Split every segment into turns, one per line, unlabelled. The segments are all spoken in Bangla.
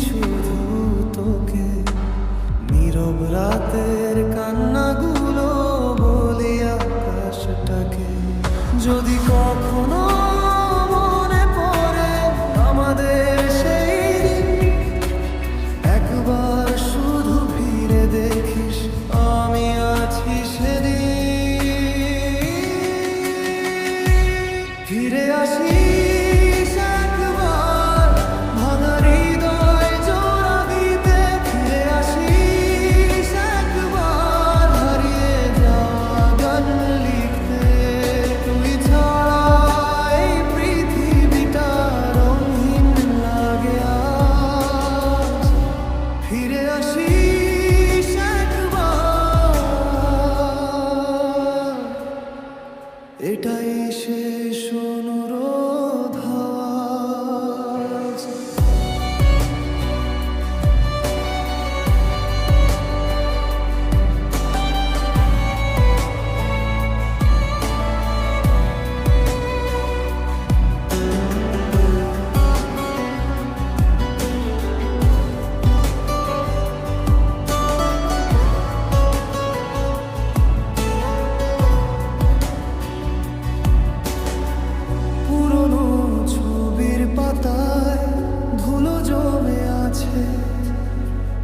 শুধু তোকে, নীরব রাতের কান্নাগুলো বলি আকাশটাকে। যদি কখনো মনে পড়ে আমাদের সেই দিন, একবার শুধু ফিরে দেখিস আমি আছি সেদিন। ফিরে আসিস একবার ভাঙা হৃদয় জোড়া দিতে, ফিরে আসিস একবার হারিয়ে যাওয়া গান লিখতে। তুই ছাড়া এই পৃথিবীটা রঙিন লাগে আজ। ফিরে আসিস একবার, এটাই শেষ অনুরোধ আজ। পুরনো ছবির পাতায় ধুলো জমে আছে,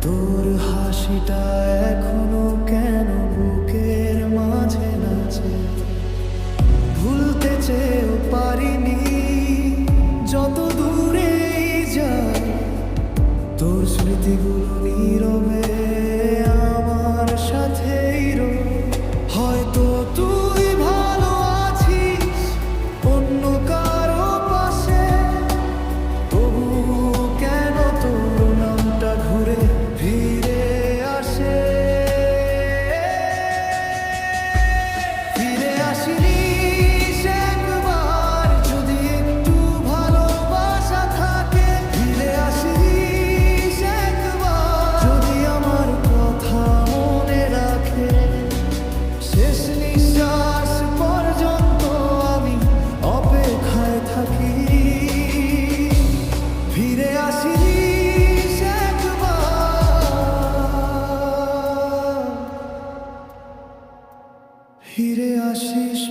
তোর হাসিটা এখনো কেন বুকের মাঝে নাচে। ভুলতে চেয়েও পারিনি যত দূরেই যাই, তোর স্মৃতিগুলো নীরবে আমার সাথেই রয়। হয়তো তুই ভালো আছিস অন্য কারো পাশে, তবু কেন তোর নামটা ঘুরে ফিরে আসে। ফিরে আসিস একবার যদি একটু ভালোবাসা থাকে, ফিরে আসিস একবার যদি আমার কথা মনে রাখে। শেষ নিঃশ্বাস পর্যন্ত আমি অপেক্ষায় থাকি। ফিরে আসিস একবার, ফিরে আসিস